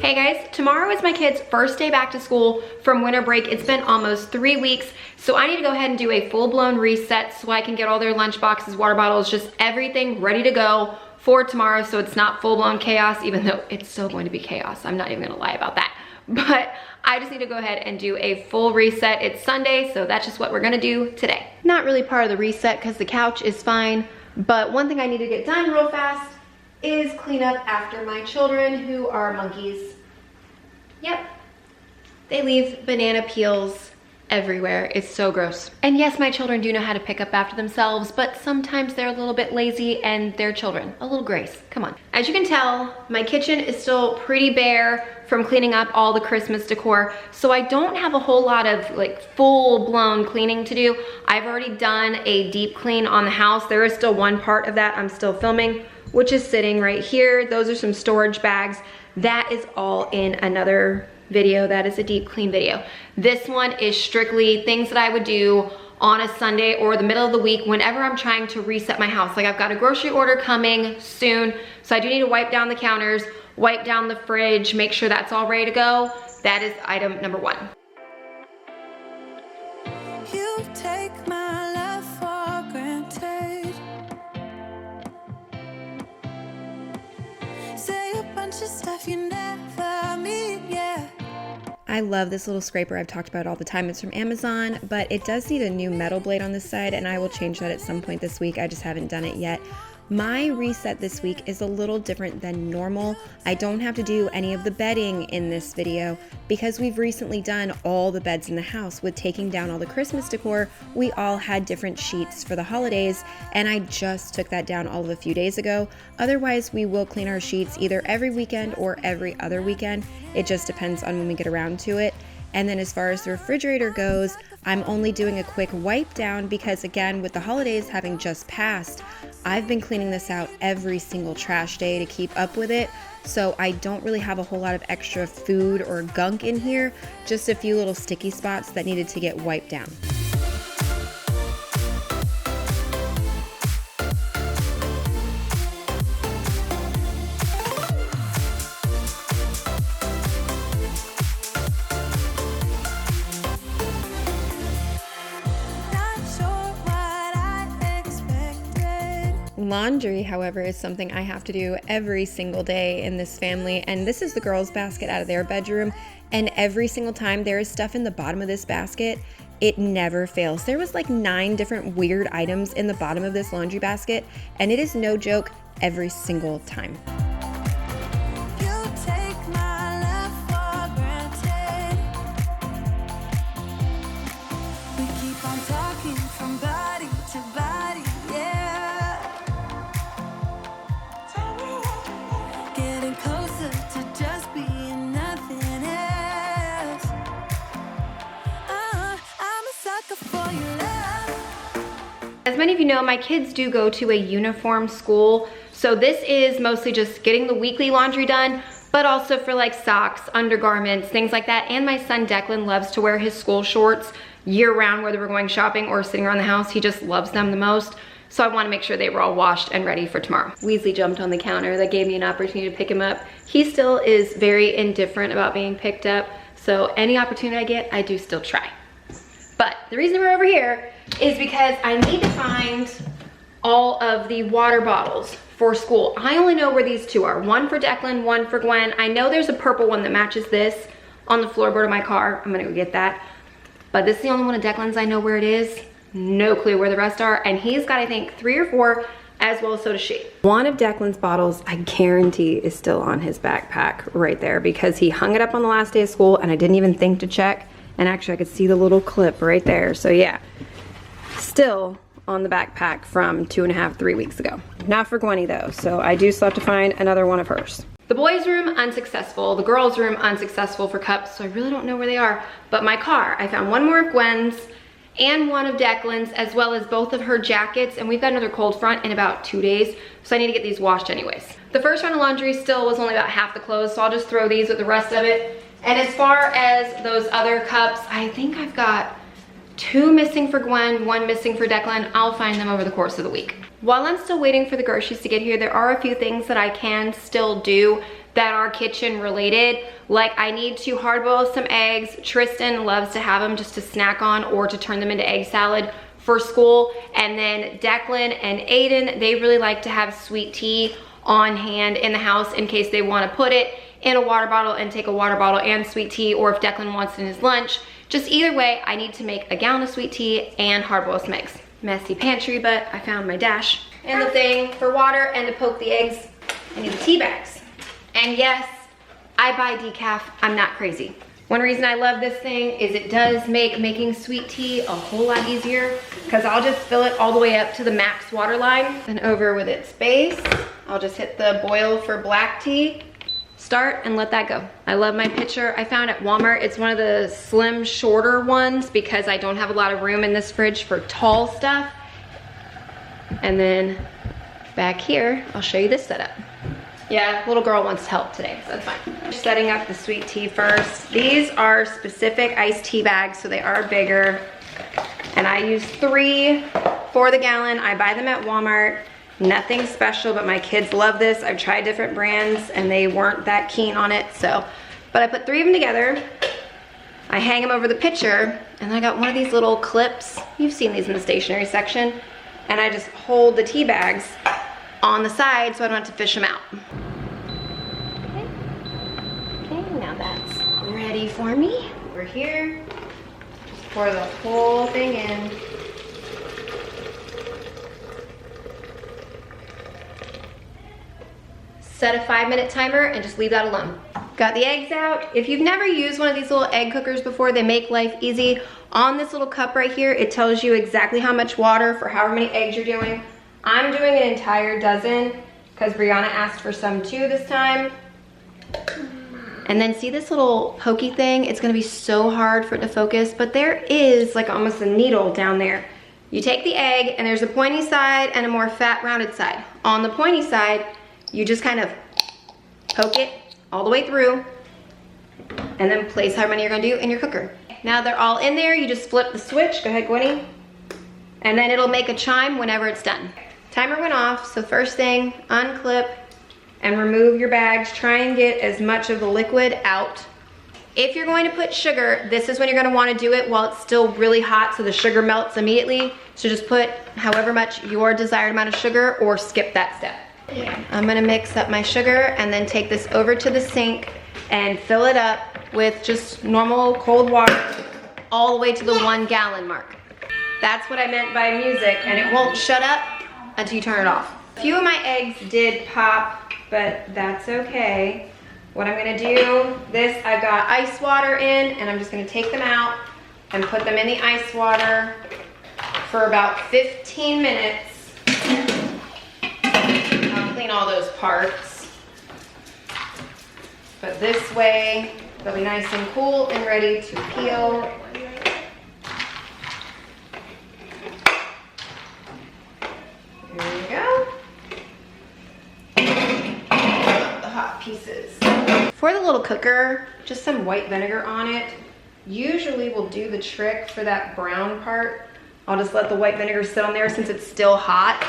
Hey guys, tomorrow is my kids' first day back to school from winter break. It's been almost 3 weeks, so I need to go ahead and do a full-blown reset so I can get all their lunch boxes, water bottles, just everything ready to go for tomorrow so it's not full-blown chaos, even though it's still going to be chaos. I'm not even gonna lie about that. But I just need to go ahead and do a full reset. It's Sunday, so that's just what we're gonna do today. Not really part of the reset because the couch is fine, but one thing I need to get done real fast is clean up after my children who are monkeys. Yep, they leave banana peels everywhere. It's so gross. And yes, my children do know how to pick up after themselves, but sometimes they're a little bit lazy and they're children. A little grace, come on. As you can tell, my kitchen is still pretty bare from cleaning up all the Christmas decor, so I don't have a whole lot of like full-blown cleaning to do. I've already done a deep clean on the house. There is still one part of that I'm still filming, which is sitting right here. Those are some storage bags. That is all in another video. That is a deep clean video. This one is strictly things that I would do on a Sunday or the middle of the week whenever I'm trying to reset my house. Like I've got a grocery order coming soon, so I do need to wipe down the counters, wipe down the fridge, make sure that's all ready to go. That is item number one. You take my love for granted. Say a bunch of stuff you never mean, yeah. I love this little scraper. I've talked about it all the time. It's from Amazon, but it does need a new metal blade on this side, and I will change that at some point this week. I just haven't done it yet. My reset this week is a little different than normal. I don't have to do any of the bedding in this video because we've recently done all the beds in the house. With taking down all the Christmas decor, we all had different sheets for the holidays, and I just took that down all of a few days ago. Otherwise, we will clean our sheets either every weekend or every other weekend. It just depends on when we get around to it. And then as far as the refrigerator goes, I'm only doing a quick wipe down because, again, with the holidays having just passed, I've been cleaning this out every single trash day to keep up with it. So I don't really have a whole lot of extra food or gunk in here, just a few little sticky spots that needed to get wiped down. Laundry, however, is something I have to do every single day in this family, and this is the girls' basket out of their bedroom, and every single time there is stuff in the bottom of this basket, it never fails. There was like 9 different weird items in the bottom of this laundry basket, and it is no joke every single time. As many of you know, my kids do go to a uniform school, so this is mostly just getting the weekly laundry done, but also for like socks, undergarments, things like that. And my son Declan loves to wear his school shorts year-round, whether we're going shopping or sitting around the house. He just loves them the most. So I want to make sure they were all washed and ready for tomorrow. Weasley jumped on the counter. That gave me an opportunity to pick him up. He still is very indifferent about being picked up, so any opportunity I get, I do still try. But the reason we're over here is because I need to find all of the water bottles for school. I only know where these 2 are. One for Declan, one for Gwen. I know there's a purple one that matches this on the floorboard of my car. I'm gonna go get that. But this is the only one of Declan's I know where it is. No clue where the rest are. And he's got, I think, 3 or 4, as well as so does she. One of Declan's bottles, I guarantee, is still on his backpack right there because he hung it up on the last day of school and I didn't even think to check. And actually I could see the little clip right there. So yeah, still on the backpack from 2.5, 3 weeks ago. Not for Gwenny though, so I do still have to find another one of hers. The boys' room, unsuccessful. The girls' room, unsuccessful for cups, so I really don't know where they are. But my car, I found one more of Gwen's and one of Declan's, as well as both of her jackets, and we've got another cold front in about 2 days, so I need to get these washed anyways. The first round of laundry still was only about half the clothes, so I'll just throw these with the rest of it. And as far as those other cups, I think I've got 2 missing for Gwen, 1 missing for Declan. I'll find them over the course of the week. While I'm still waiting for the groceries to get here, there are a few things that I can still do that are kitchen related. Like I need to hard boil some eggs. Tristan loves to have them just to snack on or to turn them into egg salad for school. And then Declan and Aiden, they really like to have sweet tea on hand in the house in case they want to put it in a water bottle and take a water bottle and sweet tea, or if Declan wants it in his lunch. Just either way, I need to make a gallon of sweet tea and hard boil some eggs. Messy pantry, but I found my dash. And the thing for water and to poke the eggs, I need the tea bags. And yes, I buy decaf, I'm not crazy. One reason I love this thing is it does make making sweet tea a whole lot easier, because I'll just fill it all the way up to the max water line. Then over with its base, I'll just hit the boil for black tea, start, and let that go. I love my pitcher. I found at Walmart. It's one of the slim, shorter ones because I don't have a lot of room in this fridge for tall stuff. And then back here, I'll show you this setup. Yeah, little girl wants help today, so that's fine. Setting up the sweet tea first. These are specific iced tea bags, so they are bigger. And I use 3 for the gallon. I buy them at Walmart. Nothing special, but my kids love this. I've tried different brands and they weren't that keen on it, so. But I put 3 of them together. I hang them over the pitcher, and I got one of these little clips. You've seen these in the stationery section. And I just hold the tea bags on the side so I don't have to fish them out. Okay, now that's ready for me. Over here, just pour the whole thing in. Set a 5-minute timer and just leave that alone. Got the eggs out. If you've never used one of these little egg cookers before, they make life easy. On this little cup right here, it tells you exactly how much water for however many eggs you're doing. I'm doing an entire dozen because Brianna asked for some too this time. And then see this little pokey thing? It's gonna be so hard for it to focus, but there is like almost a needle down there. You take the egg and there's a pointy side and a more fat rounded side. On the pointy side, you just kind of poke it all the way through and then place how many you're gonna do in your cooker. Now they're all in there, you just flip the switch. Go ahead, Gwenny. And then it'll make a chime whenever it's done. Timer went off, so first thing, unclip and remove your bags. Try and get as much of the liquid out. If you're going to put sugar, this is when you're gonna wanna do it while it's still really hot so the sugar melts immediately. So just put however much your desired amount of sugar or skip that step. I'm gonna mix up my sugar and then take this over to the sink and fill it up with just normal cold water all the way to the 1 gallon mark. That's what I meant by music, and it won't shut up until you turn it off. A few of my eggs did pop, but that's okay. What I'm gonna do, I've got ice water in, and I'm just gonna take them out and put them in the ice water for about 15 minutes. I'll clean all those parts. But this way, they'll be nice and cool and ready to peel. There you go. The hot pieces. For the little cooker, just some white vinegar on it. Usually will do the trick for that brown part. I'll just let the white vinegar sit on there since it's still hot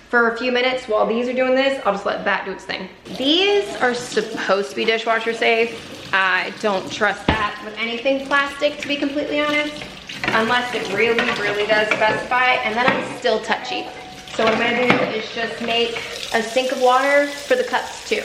for a few minutes. While these are doing this, I'll just let that do its thing. These are supposed to be dishwasher safe. I don't trust that with anything plastic, to be completely honest, unless it really, really does specify, and then I'm still touchy. So what I'm gonna do is just make a sink of water for the cups too.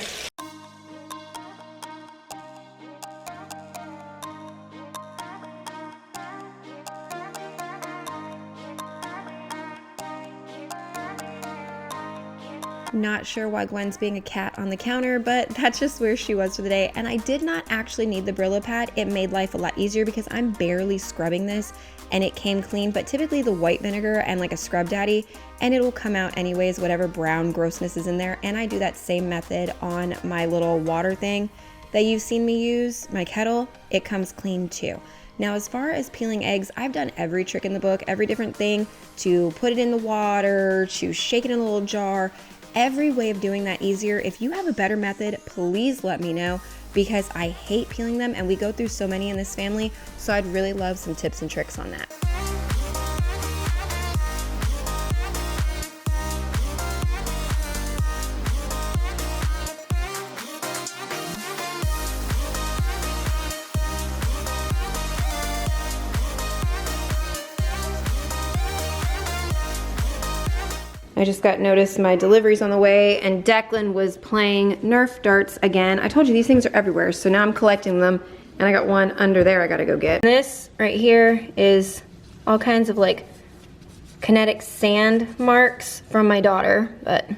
Not sure why Gwen's being a cat on the counter, but that's just where she was for the day. And I did not actually need the Brillo pad. It made life a lot easier because I'm barely scrubbing this and it came clean, but typically the white vinegar and like a scrub daddy, and it will come out anyways, whatever brown grossness is in there. And I do that same method on my little water thing that you've seen me use, my kettle. It comes clean too. Now, as far as peeling eggs, I've done every trick in the book, every different thing to put it in the water, to shake it in a little jar, every way of doing that easier. If you have a better method, please let me know, because I hate peeling them and we go through so many in this family. So I'd really love some tips and tricks on that. I just got notice my delivery's on the way, and Declan was playing Nerf darts again. I told you these things are everywhere, so now I'm collecting them, and I got one under there I gotta go get. This right here is all kinds of like kinetic sand marks from my daughter, but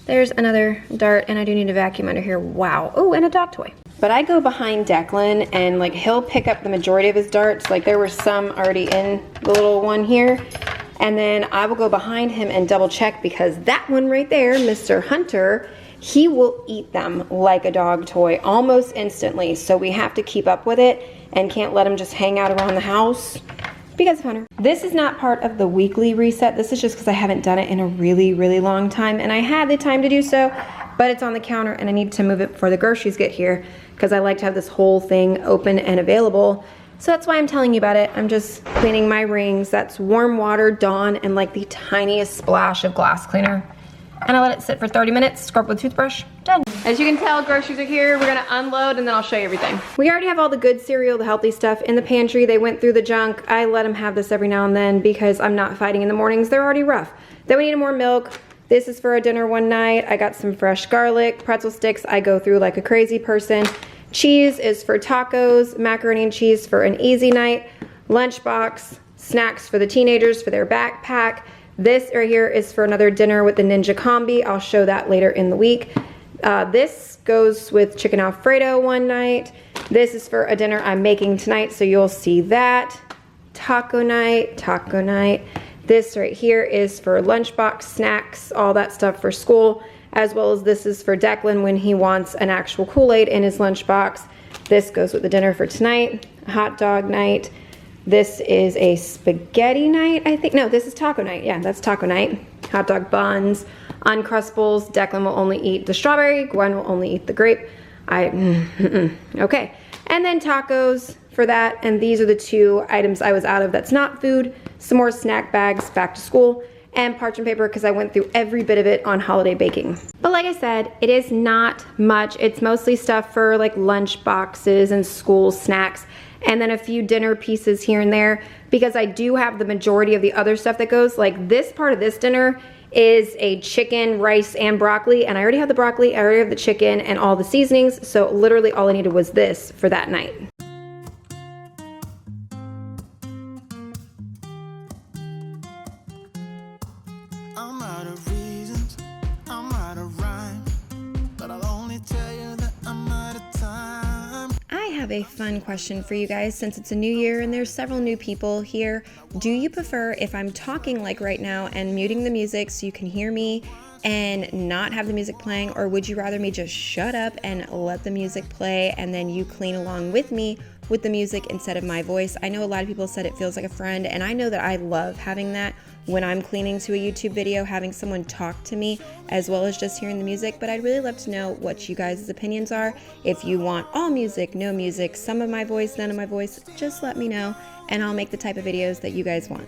there's another dart, and I do need a vacuum under here. Wow. Oh, and a dog toy. But I go behind Declan, and like he'll pick up the majority of his darts. Like there were some already in the little one here. And then I will go behind him and double check, because that one right there, Mr. Hunter, he will eat them like a dog toy almost instantly. So we have to keep up with it and can't let him just hang out around the house because of Hunter. This is not part of the weekly reset. This is just because I haven't done it in a really, really long time, and I had the time to do so, but it's on the counter and I need to move it before the groceries get here, because I like to have this whole thing open and available. So that's why I'm telling you about it. I'm just cleaning my rings. That's warm water, Dawn, and like the tiniest splash of glass cleaner. And I let it sit for 30 minutes, scrub with a toothbrush, done. As you can tell, groceries are here. We're gonna unload and then I'll show you everything. We already have all the good cereal, the healthy stuff in the pantry. They went through the junk. I let them have this every now and then because I'm not fighting in the mornings. They're already rough. Then we need more milk. This is for a dinner one night. I got some fresh garlic, pretzel sticks. I go through like a crazy person. Cheese is for tacos, macaroni and cheese for an easy night. Lunchbox, snacks for the teenagers for their backpack. This right here is for another dinner with the Ninja Combi. I'll show that later in the week. This goes with chicken Alfredo one night. This is for a dinner I'm making tonight, so you'll see that. Taco night, taco night. This right here is for lunchbox snacks, all that stuff for school, as well as this is for Declan when he wants an actual Kool-Aid in his lunchbox. This goes with the dinner for tonight. Hot dog night. This is a spaghetti night, I think. No, this is taco night. Yeah, that's taco night. Hot dog buns, Uncrustables. Declan will only eat the strawberry. Gwen will only eat the grape. Okay. And then tacos for that. And these are the two items I was out of that's not food. Some more snack bags back to school. And parchment paper, because I went through every bit of it on holiday baking. But like I said, it is not much. It's mostly stuff for like lunch boxes and school snacks, and then a few dinner pieces here and there, because I do have the majority of the other stuff that goes. Like this part of this dinner is a chicken, rice, and broccoli, and I already have the broccoli, I already have the chicken, and all the seasonings, so literally all I needed was this for that night. I'm out of reasons, I'm out of rhyme, but I'll only tell you that I'm out of time. I have a fun question for you guys since it's a new year and there's several new people here. Do you prefer if I'm talking like right now and muting the music so you can hear me and not have the music playing, or would you rather me just shut up and let the music play and then you clean along with me with the music instead of my voice? I know a lot of people said it feels like a friend, and I know that I love having that when I'm cleaning to a YouTube video, having someone talk to me as well as just hearing the music. But I'd really love to know what you guys' opinions are. If you want all music, no music, some of my voice, none of my voice, just let me know and I'll make the type of videos that you guys want.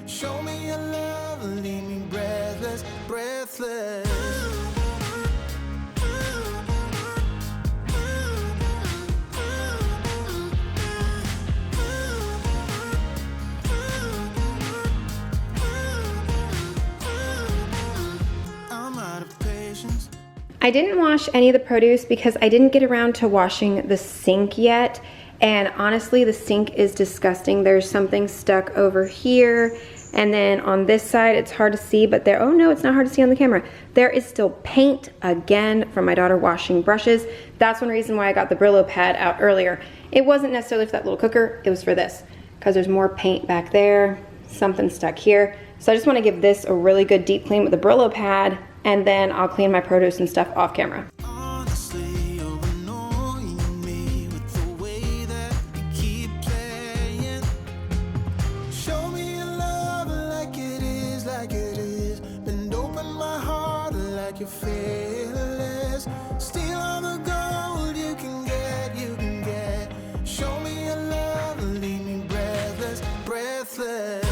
Show me your love, leave me breathless, breathless. I'm out of patience. I didn't wash any of the produce because I didn't get around to washing the sink yet. And honestly, the sink is disgusting. There's something stuck over here. And then on this side, it's hard to see, but there, oh no, it's not hard to see on the camera. There is still paint again from my daughter washing brushes. That's one reason why I got the Brillo pad out earlier. It wasn't necessarily for that little cooker, it was for this, because there's more paint back there, something stuck here. So I just want to give this a really good deep clean with the Brillo pad, and then I'll clean my produce and stuff off camera. Honestly, you're annoying me with the way that you keep playing. Show me your love like it is, like it is. Bend open my heart like you're fearless. Steal all the gold you can get, you can get. Show me your love, leave me breathless, breathless.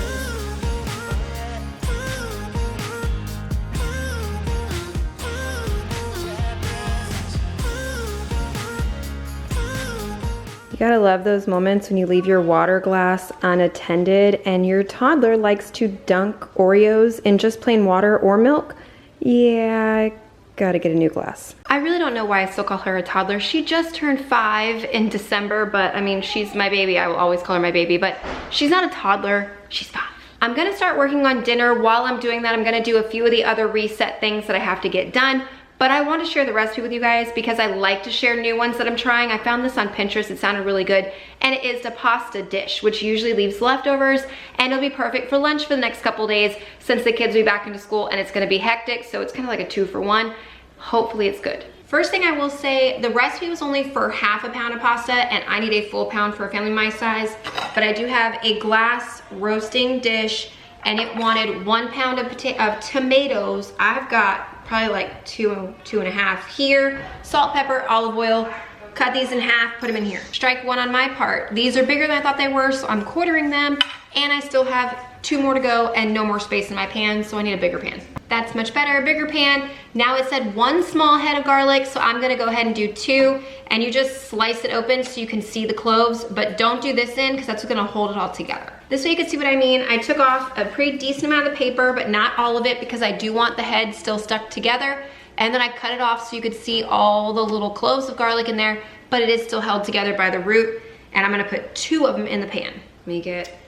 Gotta love those moments when you leave your water glass unattended and your toddler likes to dunk Oreos in just plain water or milk. Yeah, gotta get a new glass. I really don't know why I still call her a toddler. She just turned 5 in December, but I mean, she's my baby. I will always call her my baby, but she's not a toddler, she's 5. I'm gonna start working on dinner. While I'm doing that, I'm gonna do a few of the other reset things that I have to get done. But I want to share the recipe with you guys because I like to share new ones that I'm trying. I found this on Pinterest, it sounded really good. And it is the pasta dish, which usually leaves leftovers, and it'll be perfect for lunch for the next couple days since the kids will be back into school and it's gonna be hectic. So it's kind of like a 2-for-1. Hopefully it's good. First thing I will say, the recipe was only for half a pound of pasta and I need a full pound for a family my size. But I do have a glass roasting dish and it wanted 1 pound of tomatoes. I've got probably like two and a half here. Salt, pepper, olive oil. Cut these in half, put them in here. Strike 1 on my part. These are bigger than I thought they were, so I'm quartering them. And I still have 2 more to go and no more space in my pan, so I need a bigger pan. That's much better, a bigger pan. Now it said 1 small head of garlic, so I'm gonna go ahead and do 2. And you just slice it open so you can see the cloves, but don't do this in because that's gonna hold it all together. This way you can see what I mean. I took off a pretty decent amount of the paper, but not all of it because I do want the head still stuck together. And then I cut it off so you could see all the little cloves of garlic in there, but it is still held together by the root. And I'm gonna put 2 of them in the pan. Let me get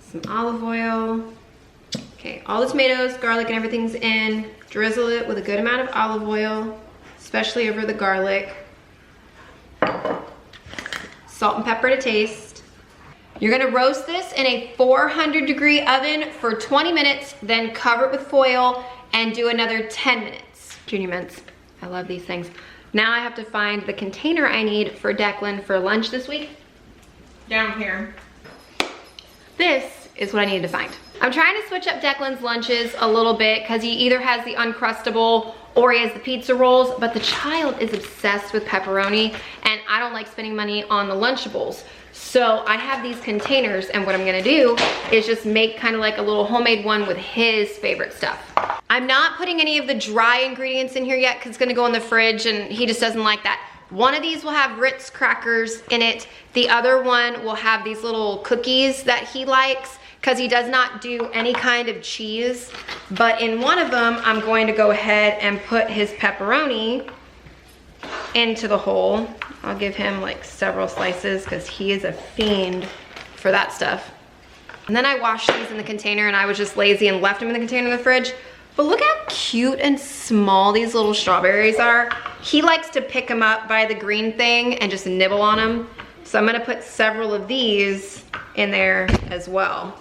some olive oil. Okay, all the tomatoes, garlic, and everything's in. Drizzle it with a good amount of olive oil, especially over the garlic. Salt and pepper to taste. You're gonna roast this in a 400-degree oven for 20 minutes, then cover it with foil and do another 10 minutes. Junior mints, I love these things. Now I have to find the container I need for Declan for lunch this week. Down here. This is what I needed to find. I'm trying to switch up Declan's lunches a little bit because he either has the Uncrustable or he has the pizza rolls, but the child is obsessed with pepperoni and I don't like spending money on the Lunchables. So I have these containers and what I'm gonna do is just make kind of like a little homemade one with his favorite stuff. I'm not putting any of the dry ingredients in here yet because it's gonna go in the fridge and he just doesn't like that. One of these will have Ritz crackers in it. The other one will have these little cookies that he likes because he does not do any kind of cheese. But in one of them, I'm going to go ahead and put his pepperoni into the hole. I'll give him like several slices because he is a fiend for that stuff. And then I washed these in the container and I was just lazy and left them in the container in the fridge. But look how cute and small these little strawberries are. He likes to pick them up by the green thing and just nibble on them. So I'm gonna put several of these in there as well.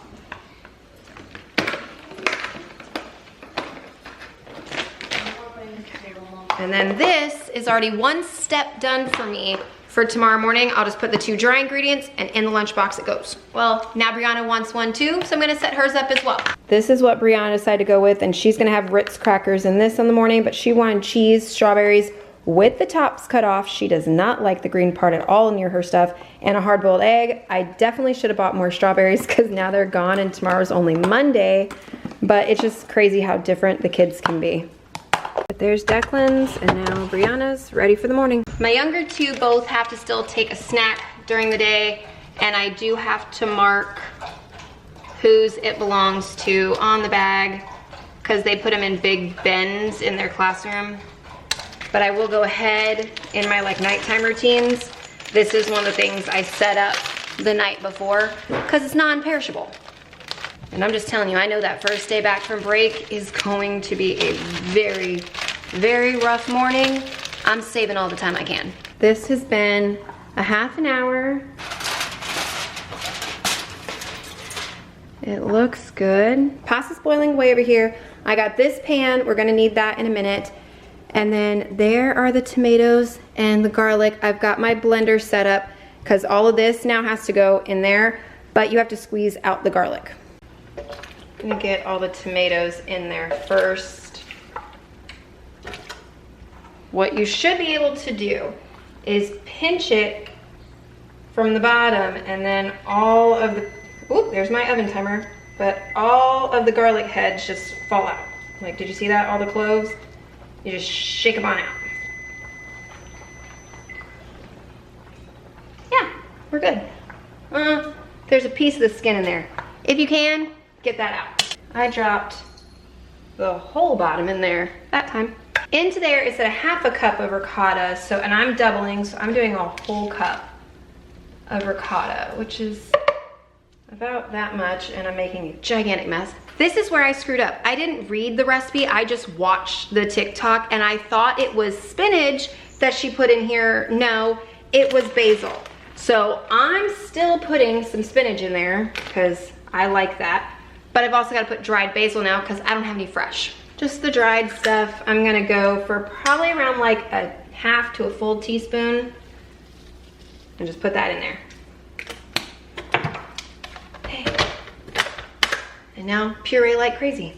And then this is already 1 step done for me. For tomorrow morning, I'll just put the 2 dry ingredients and in the lunchbox it goes. Well, now Brianna wants one too, so I'm gonna set hers up as well. This is what Brianna decided to go with, and she's gonna have Ritz crackers in this in the morning, but she wanted cheese, strawberries with the tops cut off. She does not like the green part at all near her stuff, and a hard-boiled egg. I definitely should have bought more strawberries because now they're gone and tomorrow's only Monday, but it's just crazy how different the kids can be. But there's Declan's and now Brianna's ready for the morning. My younger 2 both have to still take a snack during the day, and I do have to mark whose it belongs to on the bag because they put them in big bins in their classroom. But I will go ahead in my like nighttime routines. This is one of the things I set up the night before because it's non-perishable. And I'm just telling you, I know that first day back from break is going to be a very, very rough morning. I'm saving all the time I can. This has been a half an hour. It looks good. Pasta's boiling way over here. I got this pan, we're gonna need that in a minute. And then there are the tomatoes and the garlic. I've got my blender set up because all of this now has to go in there, but you have to squeeze out the garlic. I'm gonna get all the tomatoes in there first. What you should be able to do is pinch it from the bottom and then all of the, oop, there's my oven timer, but all of the garlic heads just fall out. Like, did you see that, all the cloves? You just shake them on out. Yeah, we're good. There's a piece of the skin in there. If you can, get that out. I dropped the whole bottom in there that time. Into there is a half a cup of ricotta, and I'm doubling, so I'm doing a whole cup of ricotta, which is about that much, and I'm making a gigantic mess. This is where I screwed up. I didn't read the recipe, I just watched the TikTok, and I thought it was spinach that she put in here. No, it was basil. So I'm still putting some spinach in there because I like that. But I've also got to put dried basil now because I don't have any fresh. Just the dried stuff. I'm gonna go for probably around like a half to a full teaspoon and just put that in there. Okay. And now puree like crazy.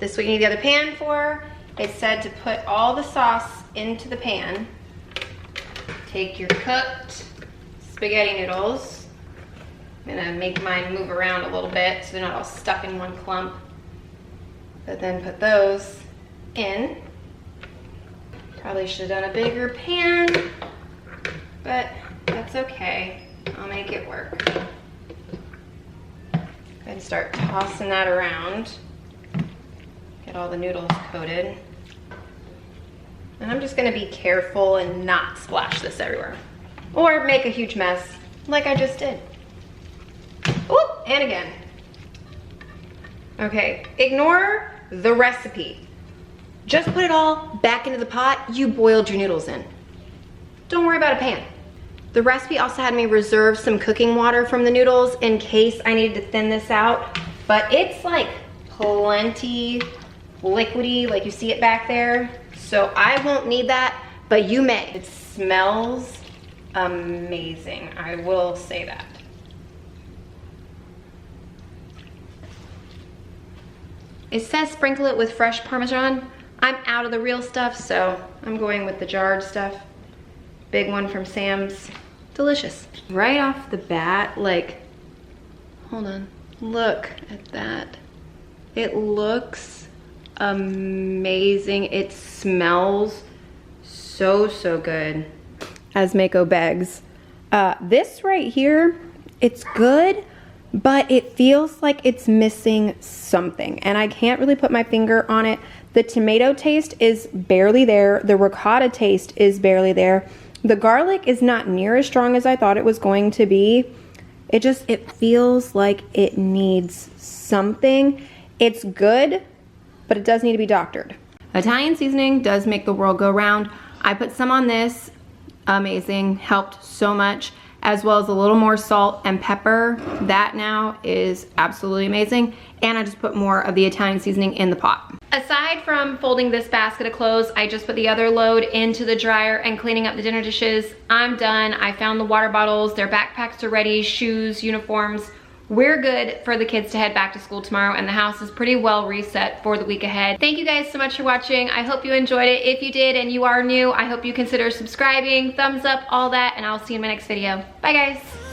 This is what you need the other pan for. It said to put all the sauce into the pan. Take your cooked spaghetti noodles. I'm gonna make mine move around a little bit so they're not all stuck in one clump. But then put those in. Probably should have done a bigger pan, but that's okay. I'll make it work. Go ahead and start tossing that around. Get all the noodles coated. And I'm just gonna be careful and not splash this everywhere. Or make a huge mess like I just did. Oop, and again. Okay, ignore the recipe. Just put it all back into the pot you boiled your noodles in. Don't worry about a pan. The recipe also had me reserve some cooking water from the noodles in case I needed to thin this out, but it's like plenty liquidy, like you see it back there. So I won't need that, but you may. It smells amazing, I will say that. It says sprinkle it with fresh Parmesan. I'm out of the real stuff, so I'm going with the jarred stuff. Big one from Sam's. Delicious. Right off the bat, like, hold on, look at that. It looks amazing. It smells so, so good. As Mako begs. This right here, it's good, but it feels like it's missing something, and I can't really put my finger on it. The tomato taste is barely there. The ricotta taste is barely there. The garlic is not near as strong as I thought it was going to be. It feels like it needs something. It's good, but it does need to be doctored. Italian seasoning does make the world go round. I put some on this. Amazing, helped so much, as well as a little more salt and pepper. That now is absolutely amazing. And I just put more of the Italian seasoning in the pot. Aside from folding this basket of clothes, I just put the other load into the dryer and cleaning up the dinner dishes. I'm done. I found the water bottles, their backpacks are ready, shoes, uniforms. We're good for the kids to head back to school tomorrow, and the house is pretty well reset for the week ahead. Thank you guys so much for watching. I hope you enjoyed it. If you did and you are new, I hope you consider subscribing, thumbs up, all that, and I'll see you in my next video. Bye guys.